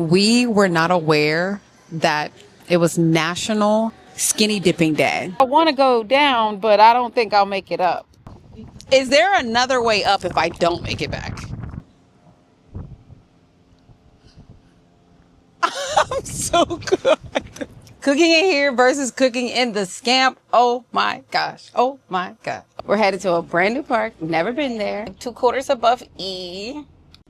We were not aware that it was National Skinny Dipping Day. I want to go down, but I don't think I'll make it up. Is there another way up if I don't make it back? I'm so good. Cooking in here versus cooking in the Scamp. Oh my gosh. Oh my God. We're headed to a brand new park. Never been there. 2 quarters above E.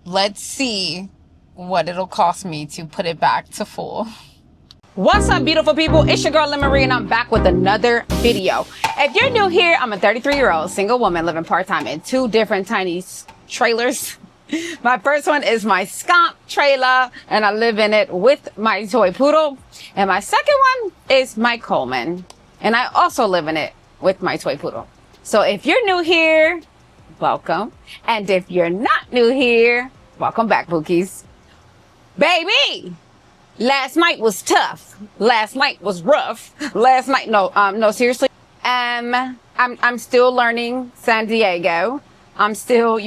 Let's see what it'll cost me to put it back to full. What's up, beautiful people? It's your girl LinMarie, and I'm back with another video. If you're new here, I'm a 33-year-old single woman living part-time in 2 different tiny trailers. My first one is my Scamp trailer, and I live in it with my toy poodle. And my second one is my Coleman, and I also live in it with my toy poodle. So if you're new here, welcome. And if you're not new here, welcome back, Bookies. Baby! Last night was tough. Last night was rough. Last night, no, seriously. I'm still learning San Diego. I'm still,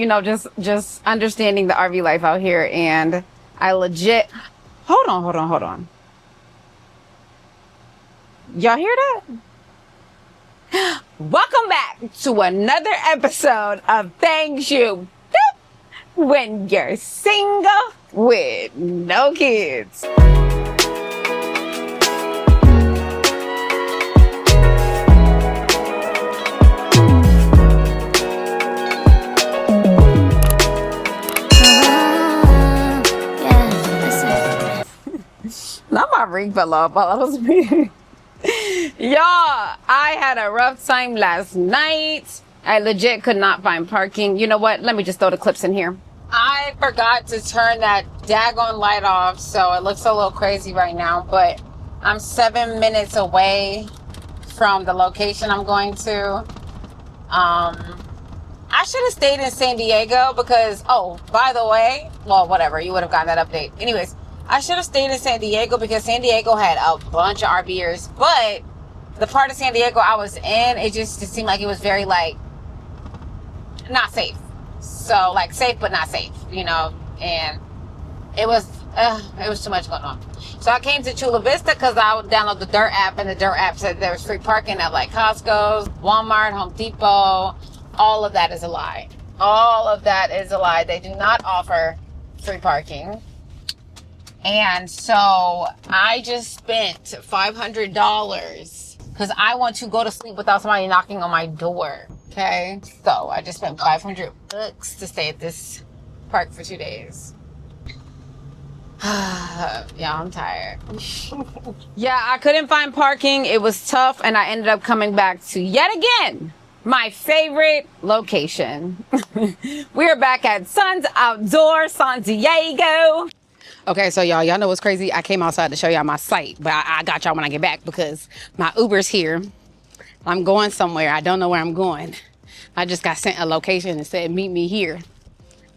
just understanding the RV life out here, and I legit, hold on. Y'all hear that? Welcome back to another episode of Things You Do When You're Single with No Kids. Not my ring fell off while I was being. Y'all, I had a rough time last night. I legit could not find parking. You know what? Let me just throw the clips in here. I forgot to turn that daggone light off, so it looks a little crazy right now, but I'm 7 minutes away from the location I'm going to. I should have stayed in San Diego because, oh, by the way, well, whatever, you would have gotten that update. Anyways, I should have stayed in San Diego because San Diego had a bunch of RVers, but the part of San Diego I was in, it seemed like it was very, not safe. So, safe but not safe, and it was too much going on. So I came to Chula Vista because I would download the Dirt app, and the Dirt app said there was free parking at, Costco's, Walmart, Home Depot. All of that is a lie. All of that is a lie. They do not offer free parking. And so I just spent $500 because I want to go to sleep without somebody knocking on my door. Okay. So I just spent $500 to stay at this park for 2 days. Yeah, I'm tired. Yeah, I couldn't find parking. It was tough. And I ended up coming back to yet again my favorite location. We are back at Sun's Outdoor San Diego. Okay, so y'all know what's crazy? I came outside to show y'all my site, but I got y'all when I get back because my Uber's here. I'm going somewhere. I don't know where I'm going. I just got sent a location and said, meet me here.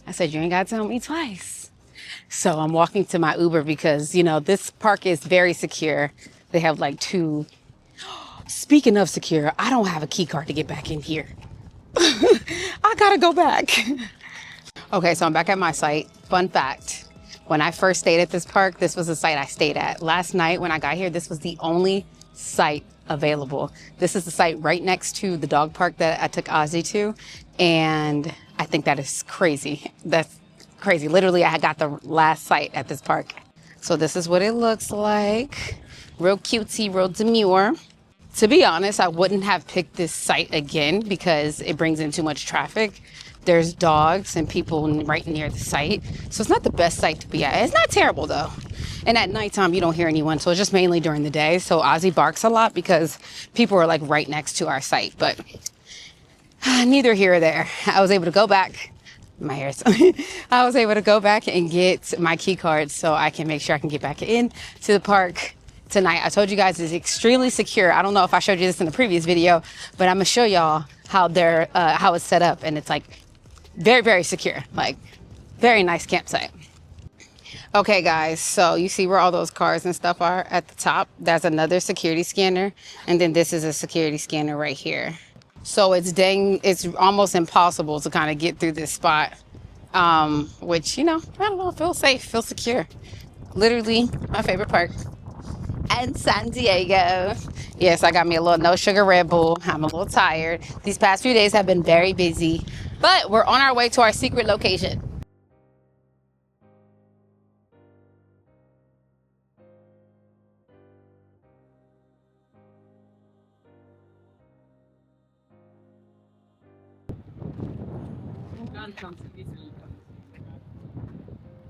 I said, you ain't got to tell me twice. So I'm walking to my Uber because, this park is very secure. They have 2. Speaking of secure, I don't have a key card to get back in here. I gotta go back. Okay, so I'm back at my site. Fun fact. When I first stayed at this park, this was the site I stayed at. Last night when I got here, this was the only site available. This is the site right next to the dog park that I took Ozzy to. And I think that is crazy. That's crazy. Literally, I got the last site at this park. So this is what it looks like. Real cutesy, real demure. To be honest, I wouldn't have picked this site again because it brings in too much traffic. There's dogs and people right near the site. So it's not the best site to be at. It's not terrible though. And at nighttime, you don't hear anyone. So it's just mainly during the day. So Ozzy barks a lot because people are right next to our site. But neither here or there. I was able to go back. My hair's I was able to go back and get my key card so I can make sure I can get back in to the park tonight. I told you guys it's extremely secure. I don't know if I showed you this in the previous video, but I'm gonna show y'all how how it's set up, and it's very, very secure, very nice campsite. Okay guys, so you see where all those cars and stuff are at the top? That's another security scanner, and then this is a security scanner right here. So it's almost impossible to kind of get through this spot, which, I don't know, feels safe, feels secure. Literally my favorite park. And San Diego. Yes, I got me a little no sugar Red Bull. I'm a little tired. These past few days have been very busy, but we're on our way to our secret location.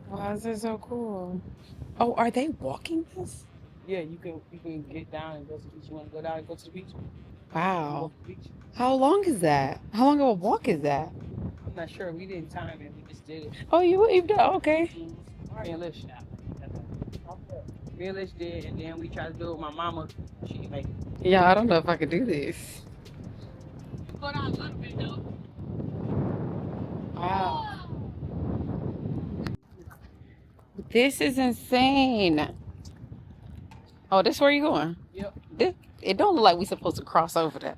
Why is it so cool? Oh, are they walking this? Yeah, you can get down and go to the beach. You want to go down and go to the beach? Wow. Go to the beach. How long is that? How long of a walk is that? I'm not sure. We didn't time it. We just did it. Oh, you've done okay. Me and Lish. Me and Lish did, and then we tried to do it with my mama. She didn't make it. Yeah, I don't know if I could do this. Go down a little bit though. Wow. This is insane. Oh, this where you going? Yep. It don't look like we supposed to cross over that.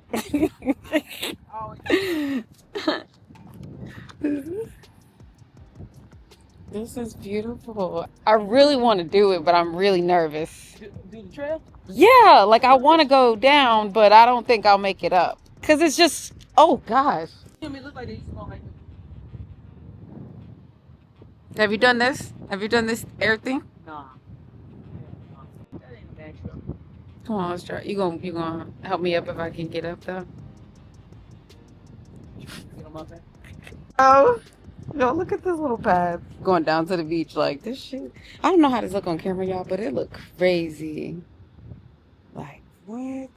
This is beautiful. I really want to do it, but I'm really nervous. Do the trail? Yeah, like I want to go down, but I don't think I'll make it up. Cause it's just, oh gosh. It look like they used to go like Have you done this? Have you done this air thing? nah. That ain't a bad trail. Come on, let's try. You gonna help me up if I can get up though? Get them up there. Oh, yo, look at this little path going down to the beach. Like this shit. I don't know how this look on camera, y'all, but it look crazy. Like what?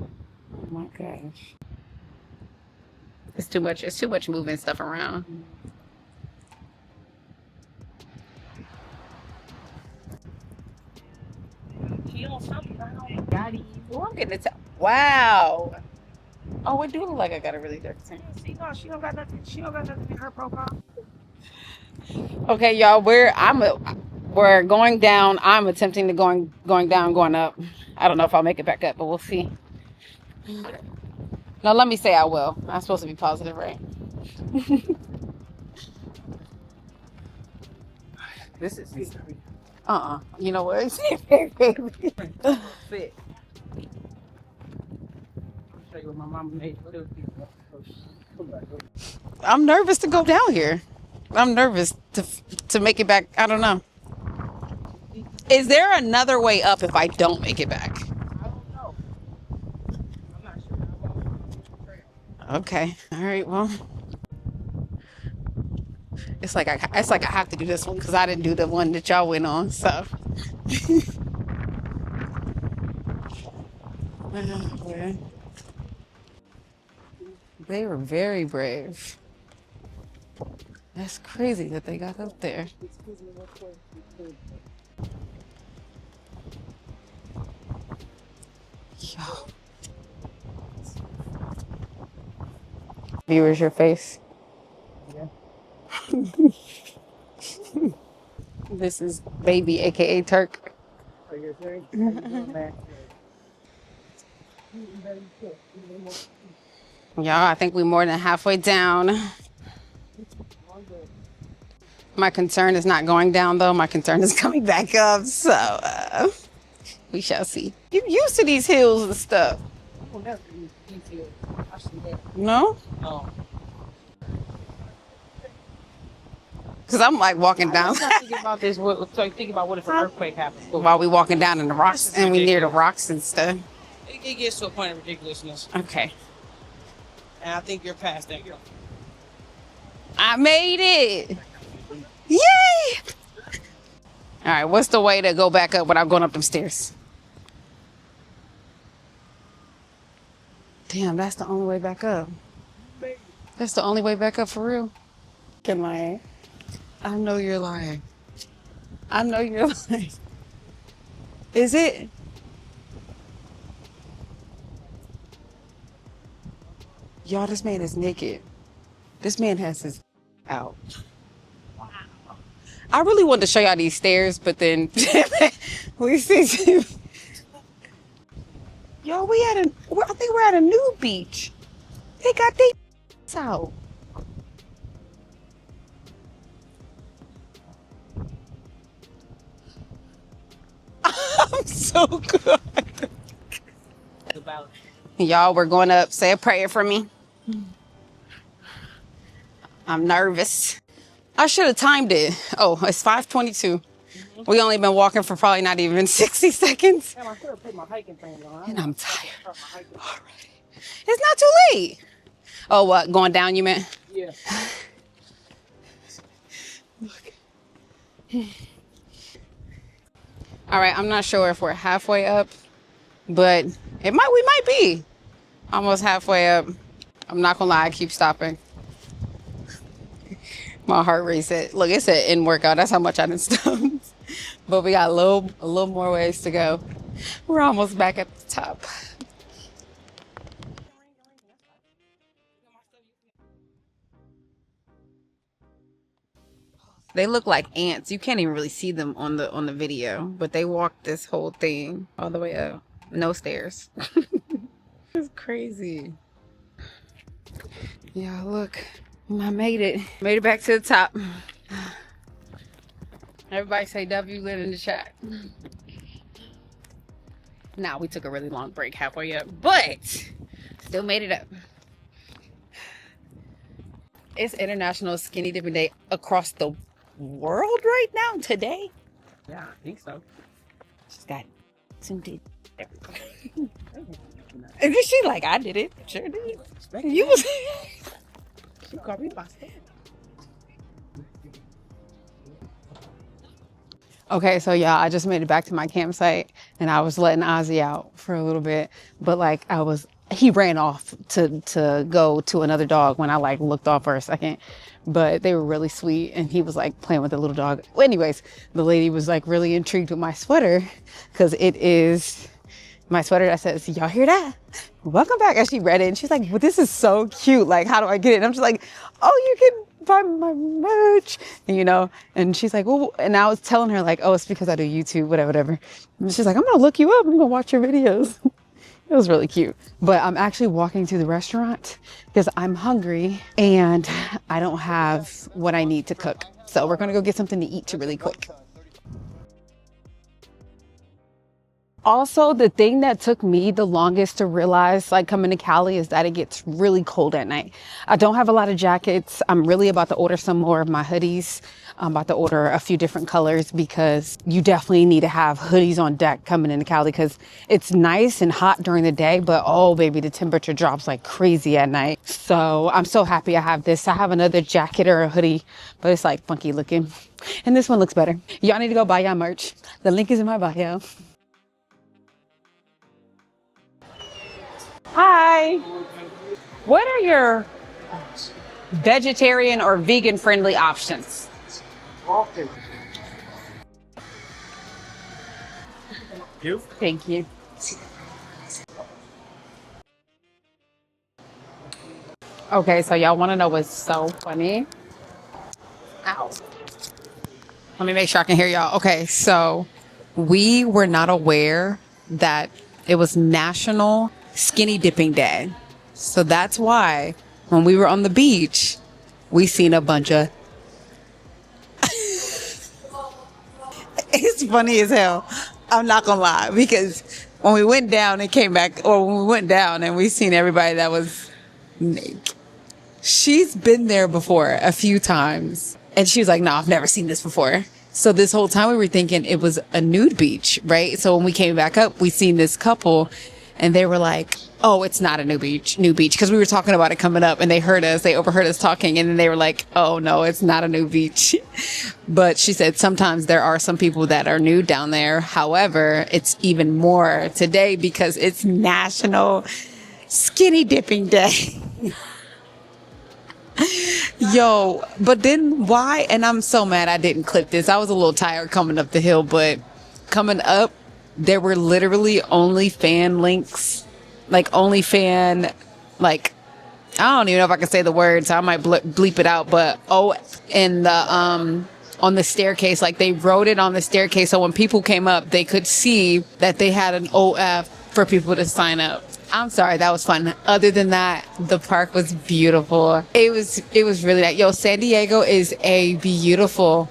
Oh my gosh. It's too much. It's too much moving stuff around. She on something. Oh, I'm getting it. Wow. Oh, it do look like I got a really dark tan. See, no, she don't got nothing. She don't got nothing in her profile. Okay, y'all, we're going down. I'm attempting to going down, going up. I don't know if I'll make it back up, but we'll see. No, let me say I will. I'm supposed to be positive, right? This is You know what? fit. I'll show you what my mama made. I'm nervous to go down here. I'm nervous to make it back. I don't know. Is there another way up if I don't make it back? I don't know. I'm not sure. Okay. All right. Well, it's like I have to do this one because I didn't do the one that y'all went on. So. They were very brave. That's crazy that they got up there. Yo. Viewers, your face. Yeah. This is baby, aka Turk. Are you serious? How you doing, man? Y'all, I think we're more than halfway down. My concern is not going down though. My concern is coming back up. So we shall see. You used to these hills and stuff. I'll never use detail. I see that. No? No. Because I'm like walking down. I'm not thinking about this. So think about what if an earthquake happens. While we walking down in the rocks and we near the rocks and stuff. It gets to a point of ridiculousness. Okay. And I think you're past that. I made it. Yay! All right, what's the way to go back up without going up them stairs? Damn, that's the only way back up. That's the only way back up for real. You're lying. I know you're lying. I know you're lying. Is it? Y'all, this man is naked. This man has his out. Wow. I really wanted to show y'all these stairs, but then we see. Yo, I think we're at a new beach. They got their out. I'm so good. About Y'all, we're going up. Say a prayer for me. I'm nervous. I should have timed it. Oh, it's 5:22. We only been walking for probably not even 60 seconds. damn, I should have put my hiking thing on. And I'm tired already. It's not too late. Oh, what? Going down, you meant? Yeah. All right, I'm not sure if we're halfway up, but we might be almost halfway up. I'm not gonna lie, I keep stopping. My heart rate said, look, it said in workout. That's how much I done stopped. But we got a little more ways to go. We're almost back at the top. They look like ants. You can't even really see them on the video, but they walked this whole thing all the way up. No stairs. It's crazy. Yeah, look. I made it. Made it back to the top. Everybody say W lit in the chat. Now we took a really long break halfway up, but still made it up. It's International Skinny Dipping Day across the world right now today. Yeah, I think so. She's got zoomed in. And then she like, I did it. Sure did. You was She called me pasta. Okay, so yeah, I just made it back to my campsite and I was letting Ozzy out for a little bit, but like he ran off to go to another dog when I like looked off for a second, but they were really sweet and he was like playing with the little dog. Well, anyways, the lady was like really intrigued with my sweater because it is my sweater that says, y'all hear that? Welcome back. And she read it and she's like, well, this is so cute. Like, how do I get it? And I'm just like, oh, you can buy my merch, you know? And she's like, well, and I was telling her like, oh, it's because I do YouTube, whatever. And she's like, I'm going to look you up. I'm going to watch your videos. It was really cute. But I'm actually walking to the restaurant because I'm hungry and I don't have what I need to cook. So we're going to go get something to eat really quick. Also, the thing that took me the longest to realize, like coming to Cali, is that it gets really cold at night. I don't have a lot of jackets. I'm really about to order some more of my hoodies. I'm about to order a few different colors because you definitely need to have hoodies on deck coming into Cali because it's nice and hot during the day, but oh baby, the temperature drops like crazy at night. So I'm so happy I have this. I have another jacket or a hoodie, but it's like funky looking. And this one looks better. Y'all need to go buy y'all merch. The link is in my bio. Hi. What are your vegetarian or vegan friendly options? You? Thank you. Okay, so y'all want to know what's so funny? Ow. Let me make sure I can hear y'all. Okay, so we were not aware that it was National Skinny Dipping Day. So that's why when we were on the beach, we seen a bunch of... It's funny as hell. I'm not gonna lie, because when we went down and came back, or when we went down and we seen everybody that was naked. She's been there before a few times. And she was like, no, I've never seen this before. So this whole time we were thinking it was a nude beach, right? So when we came back up, we seen this couple and they were like, oh, it's not a new beach. Because we were talking about it coming up and they overheard us talking. And then they were like, oh no, it's not a new beach. But she said sometimes there are some people that are nude down there. However, it's even more today because it's National Skinny Dipping Day. Yo, but then why? And I'm so mad I didn't clip this. I was a little tired coming up the hill, but coming up, there were literally OnlyFans links, like OnlyFans, like, I don't even know if I can say the word, so I might bleep it out, but in the, on the staircase, like they wrote it on the staircase. So when people came up, they could see that they had an OF for people to sign up. I'm sorry, that was fun. Other than that, the park was beautiful. It was really nice. Yo, San Diego is a beautiful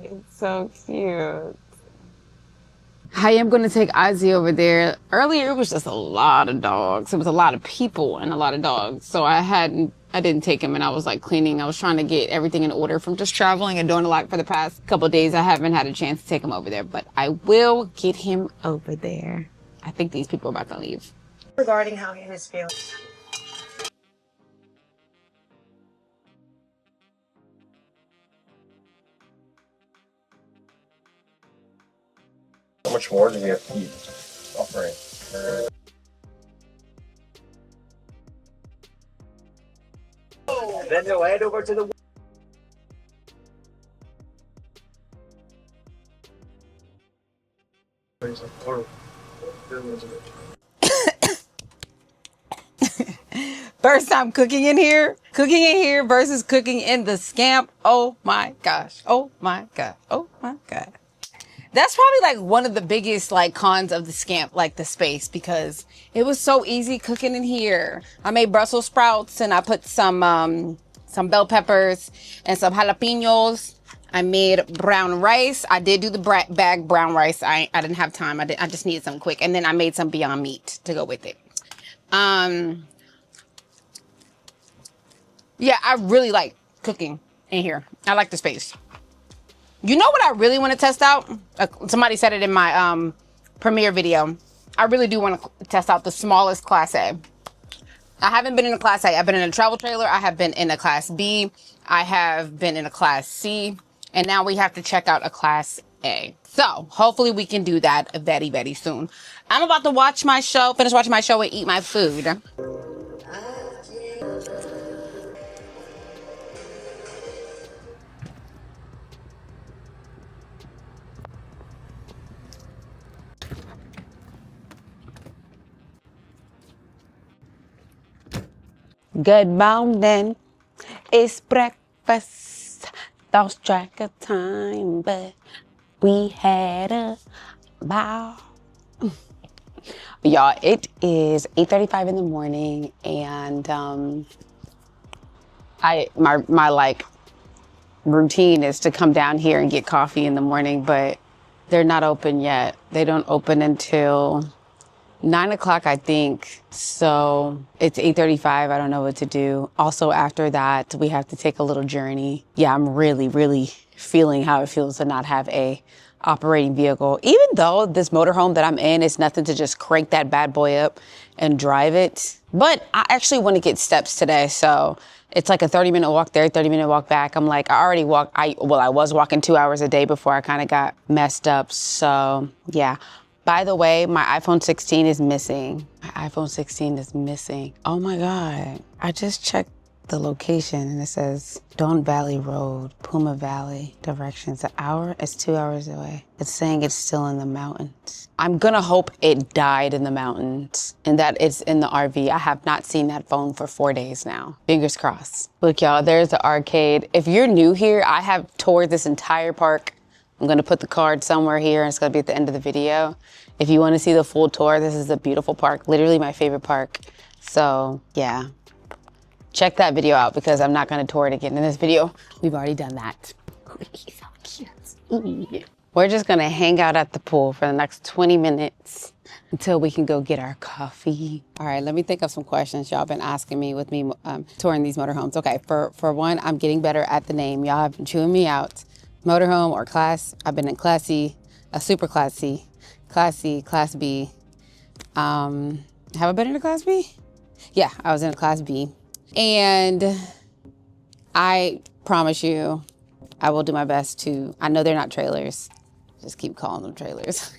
It's so cute. I am going to take Ozzy over there. Earlier, it was just a lot of dogs. It was a lot of people and a lot of dogs. So I didn't take him, and I was like cleaning. I was trying to get everything in order from just traveling and doing a lot for the past couple of days. I haven't had a chance to take him over there, but I will get him over there. I think these people are about to leave. Regarding how he was feeling. How much more do we have to eat? Offering. Then they'll head over to the First time cooking in here versus cooking in the Scamp. Oh my gosh. Oh my God. Oh my God. That's probably like one of the biggest like cons of the Scamp, like the space, because it was so easy cooking in here. I made Brussels sprouts and I put some bell peppers and some jalapenos. I made brown rice. I did do the bag brown rice. I didn't have time. I just needed something quick. And then I made some Beyond Meat to go with it. Yeah, I really like cooking in here. I like the space. You know what I really want to test out? Somebody said it in my premiere video. I really do want to test out the smallest Class A. I haven't been in a Class A. I've been in a travel trailer. I have been in a Class B. I have been in a Class C. And now we have to check out a Class A. So hopefully we can do that very, very soon. I'm about to watch my show, finish watching my show and eat my food. Good morning, it's breakfast. Lost track of time, but we had a bow. Y'all, it is 8:35 in the morning, and my like routine is to come down here and get coffee in the morning, but they're not open yet. They don't open until 9 o'clock, I think. So it's 8:35. I don't know what to do. Also, after that, we have to take a little journey. Yeah, I'm really, really feeling how it feels to not have a operating vehicle. Even though this motorhome that I'm in is nothing to just crank that bad boy up and drive it. But I actually want to get steps today. So it's like a 30-minute walk there, 30-minute walk back. I'm like, I already walk. I was walking 2 hours a day before I kind of got messed up. So yeah. By the way, my iPhone 16 is missing. My iPhone 16 is missing. Oh my God. I just checked the location and it says Don Valley Road, Puma Valley, directions. It's 2 hours away. It's saying it's still in the mountains. I'm gonna hope it died in the mountains and that it's in the RV. I have not seen that phone for 4 days now. Fingers crossed. Look, y'all, there's the arcade. If you're new here, I have toured this entire park. I'm gonna put the card somewhere here and it's gonna be at the end of the video. If you wanna see the full tour, this is a beautiful park, literally my favorite park. So yeah, check that video out because I'm not gonna tour it again in this video. We've already done that. He's so cute. We're just gonna hang out at the pool for the next 20 minutes until we can go get our coffee. All right, let me think of some questions y'all been asking me with me touring these motorhomes. Okay, for one, I'm getting better at the name. Y'all have been chewing me out. Motorhome or class. I've been in Class C, a super Class C, Class C, Class B. Have I been in a Class B? Yeah, I was in a Class B. And I promise you, I will do my best to, I know they're not trailers. Just keep calling them trailers.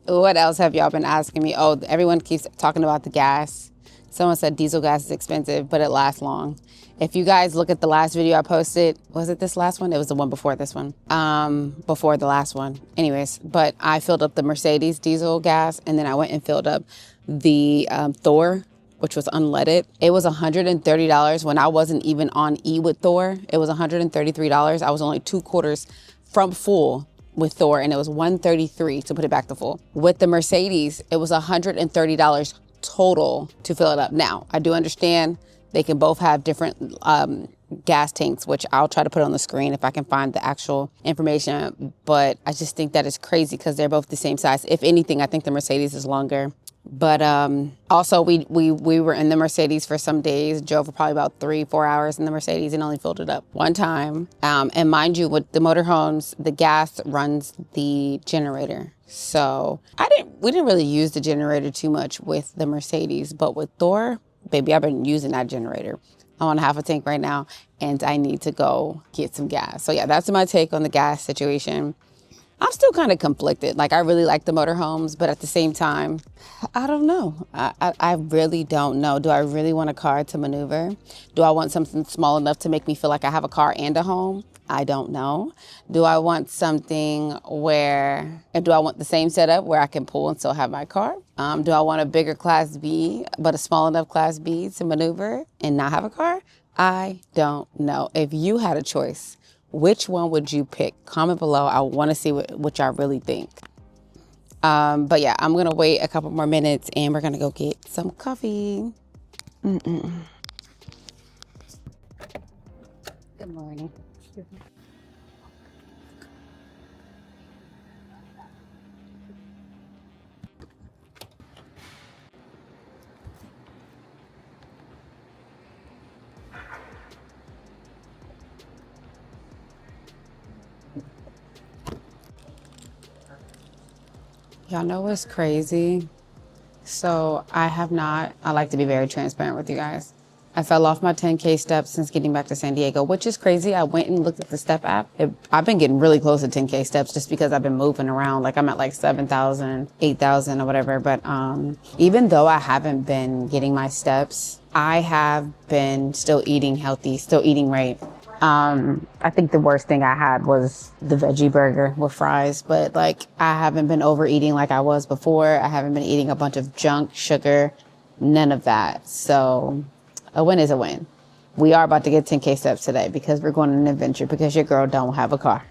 What else have y'all been asking me? Oh, everyone keeps talking about the gas. Someone said diesel gas is expensive, but it lasts long. If you guys look at the last video I posted, was it this last one? It was the one before this one, before the last one. Anyways, but I filled up the Mercedes diesel gas and then I went and filled up the Thor, which was unleaded. It was $130 when I wasn't even on E with Thor. It was $133. I was only 2/4 from full with Thor and it was $133 to put it back to full. With the Mercedes, it was $130 total to fill it up. Now, I do understand they can both have different gas tanks, which I'll try to put on the screen if I can find the actual information. But I just think that is crazy because they're both the same size. If anything, I think the Mercedes is longer. But also, we were in the Mercedes for some days, drove for probably about 3-4 hours in the Mercedes and only filled it up one time. And mind you, with the motorhomes, the gas runs the generator. So we didn't really use the generator too much with the Mercedes, but with Thor, baby, I've been using that generator. I'm on half a tank right now and I need to go get some gas. So yeah, that's my take on the gas situation. I'm still kind of conflicted. Like, I really like the motorhomes, but at the same time, I don't know. I really don't know. Do I really want a car to maneuver? Do I want something small enough to make me feel like I have a car and a home? I don't know. Do I want something do I want the same setup where I can pull and still have my car? Do I want a bigger Class B, but a small enough Class B to maneuver and not have a car? I don't know. If you had a choice, which one would you pick? Comment below. I want to see what y'all really think. But yeah, I'm going to wait a couple more minutes and we're going to go get some coffee. Good morning. Y'all know what's crazy? So I like to be very transparent with you guys. I fell off my 10K steps since getting back to San Diego, which is crazy. I went and looked at the step app. I've been getting really close to 10K steps just because I've been moving around. Like, I'm at like 7,000, 8,000 or whatever. But even though I haven't been getting my steps, I have been still eating healthy, still eating right. I think the worst thing I had was the veggie burger with fries, but like, I haven't been overeating like I was before. I haven't been eating a bunch of junk, sugar, none of that. So a win is a win. We are about to get 10K steps today because we're going on an adventure because your girl don't have a car.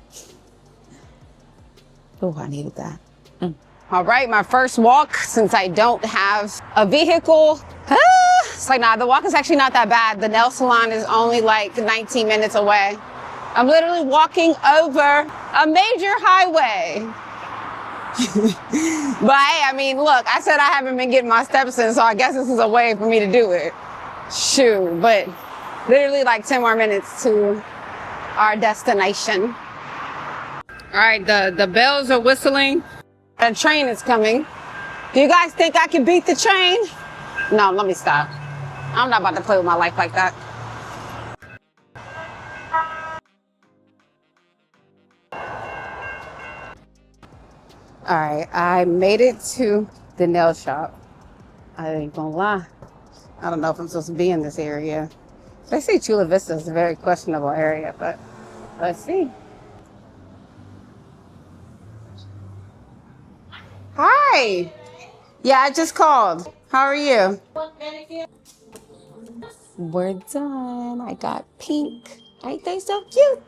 Oh, I needed that. All right, my first walk since I don't have a vehicle. It's like, nah, the walk is actually not that bad. The nail salon is only like 19 minutes away. I'm literally walking over a major highway. But hey, I mean, look, I said I haven't been getting my steps in, so I guess this is a way for me to do it. Shoot, but literally like 10 more minutes to our destination. All right, the bells are whistling. The train is coming. Do you guys think I can beat the train? No, let me stop. I'm not about to play with my life like that. All right, I made it to the nail shop. I ain't gonna lie. I don't know if I'm supposed to be in this area. They say Chula Vista is a very questionable area, but let's see. Hi. Yeah, I just called. How are you? We're done. I got pink. Ain't they so cute?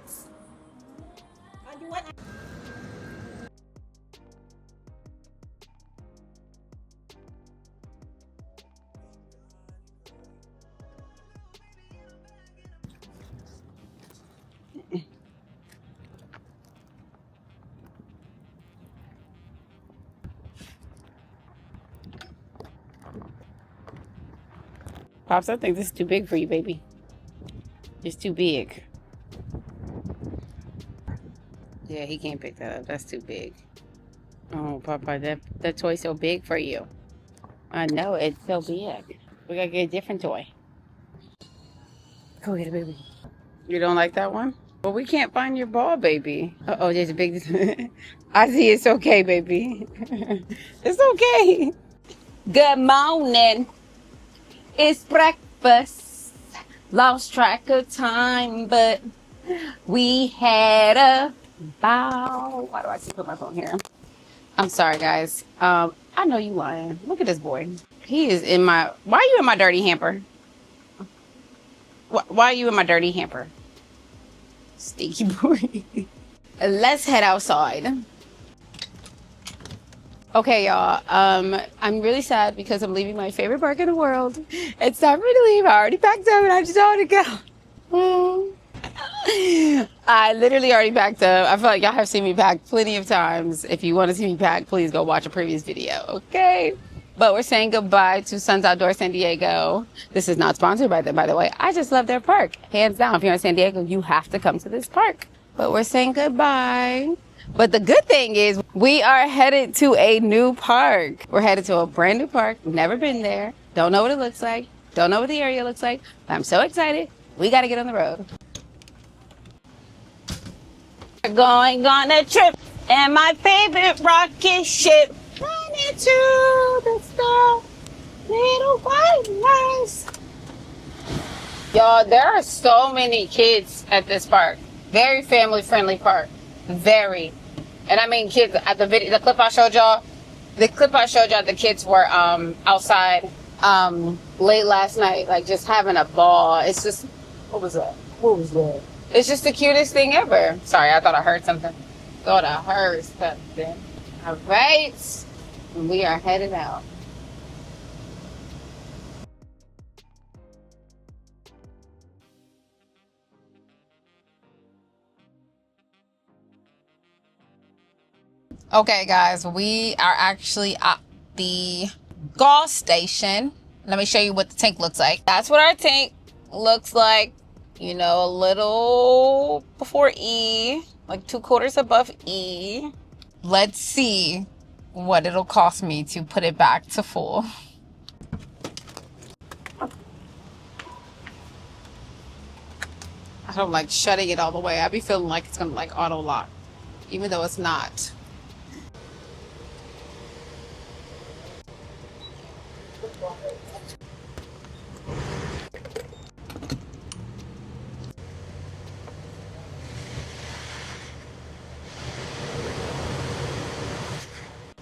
Pops, I think this is too big for you, baby. It's too big. Yeah, he can't pick that up. That's too big. Oh, Papa, that toy's so big for you. I know, it's so big. We gotta get a different toy. Go get it, baby. You don't like that one? Well, we can't find your ball, baby. Uh-oh, there's a big... I see, it's okay, baby. It's okay. Good morning. It's breakfast. Lost track of time, but we had a bow. Why do I keep putting my phone here? I'm sorry, guys. I know you lying. Look at this boy. He is in my... Why are you in my dirty hamper? Why are you in my dirty hamper? Stinky boy. Let's head outside. Okay, y'all. I'm really sad because I'm leaving my favorite park in the world. It's time for me to leave. I already packed up and I just want to go. I literally already packed up. I feel like y'all have seen me pack plenty of times. If you want to see me pack, please go watch a previous video, okay? But we're saying goodbye to Suns Outdoor San Diego. This is not sponsored by them, by the way. I just love their park. Hands down, if you're in San Diego, you have to come to this park. But we're saying goodbye. But the good thing is we are headed to a new park. We're headed to a brand new park. Never been there. Don't know what it looks like. Don't know what the area looks like. But I'm so excited. We got to get on the road. We're going on a trip and my favorite rocket ship. Running to the star, little white lights. Y'all, there are so many kids at this park. Very family friendly park. Very. And I mean kids at the clip I showed y'all. The kids were outside late last night, like just having a ball. It's just, what was that? It's just the cutest thing ever. Sorry, I thought I heard something. All right. We are headed out. Okay, guys, we are actually at the gas station. Let me show you what the tank looks like. That's what our tank looks like. You know, a little before E, like 2/4 above E. Let's see what it'll cost me to put it back to full. I don't like shutting it all the way. I be feeling like it's gonna like auto lock, even though it's not.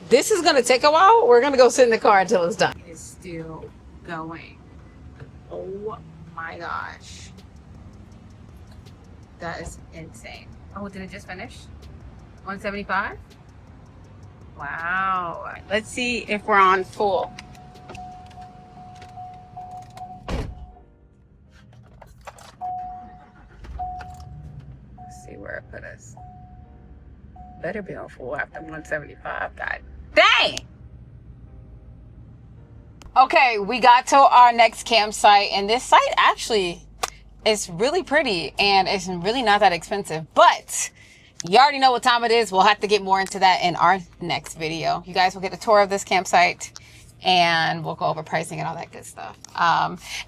This is gonna take a while. We're gonna go sit in the car until it's done. It is still going. Oh my gosh. That is insane. Oh, did it just finish? 175? Wow. Let's see if we're on full. Let's see where it put us. Better be on full after 175. God dang! Okay, we got to our next campsite, and this site actually is really pretty and it's really not that expensive, but you already know what time it is. We'll have to get more into that in our next video. You guys will get a tour of this campsite and we'll go over pricing and all that good stuff.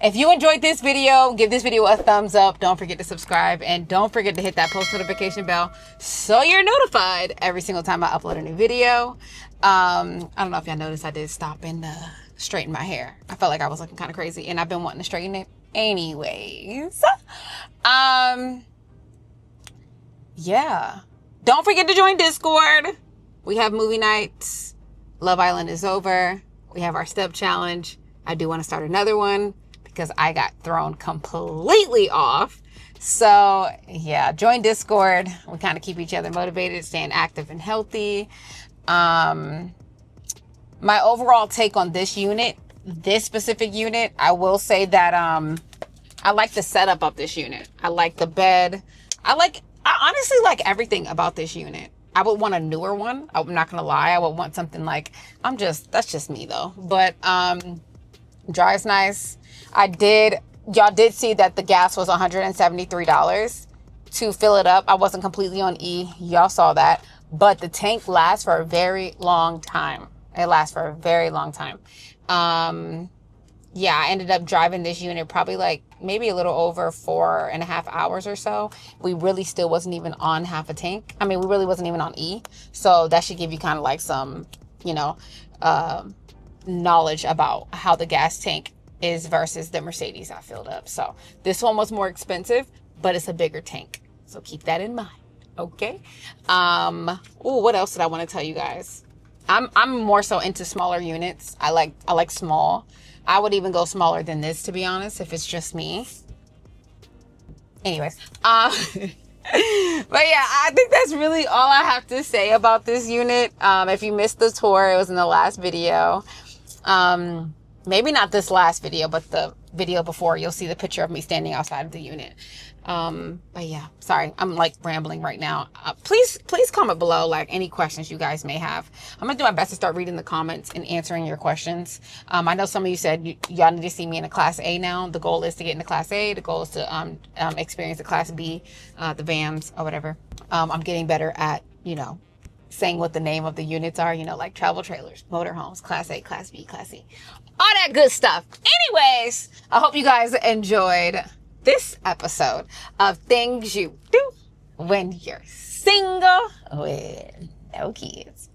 If you enjoyed this video, give this video a thumbs up. Don't forget to subscribe and don't forget to hit that post notification bell so you're notified every single time I upload a new video. I don't know if y'all noticed I did stop and straighten my hair. I felt like I was looking kind of crazy and I've been wanting to straighten it anyways. Yeah, don't forget to join Discord. We have movie nights. Love Island is over. We have our step challenge. I do want to start another one because I got thrown completely off. So yeah, join Discord. We kind of keep each other motivated, staying active and healthy. My overall take on this unit, this specific unit, I will say that I like the setup of this unit. I like the bed. I honestly like everything about this unit. I would want a newer one. I'm not gonna lie. I would want something like, that's just me though. But dry is nice. Y'all did see that the gas was $173 to fill it up. I wasn't completely on E. Y'all saw that. But the tank lasts for a very long time. It lasts for a very long time. Yeah, I ended up driving this unit probably like maybe a little over 4.5 hours or so. We really still wasn't even on half a tank. I mean, we really wasn't even on E. So that should give you kind of like some, knowledge about how the gas tank is versus the Mercedes I filled up. So this one was more expensive, but it's a bigger tank. So keep that in mind. Okay. What else did I want to tell you guys? I'm more so into smaller units. I like small. I would even go smaller than this, to be honest, if it's just me. Anyways, but yeah, I think that's really all I have to say about this unit. If you missed the tour, it was in the last video. Maybe not this last video, but the video before, you'll see the picture of me standing outside of the unit. But yeah, sorry, I'm like rambling right now. Please comment below like any questions you guys may have. I'm gonna do my best to start reading the comments and answering your questions. I know some of you said y'all need to see me in a class A now. The goal is to get into class A. The goal is to experience the class B, the VAMs or whatever. I'm getting better at, you know, saying what the name of the units are, you know, like travel trailers, motorhomes, class A, class B, class C, all that good stuff. Anyways, I hope you guys enjoyed this episode of things you do when you're single with no kids.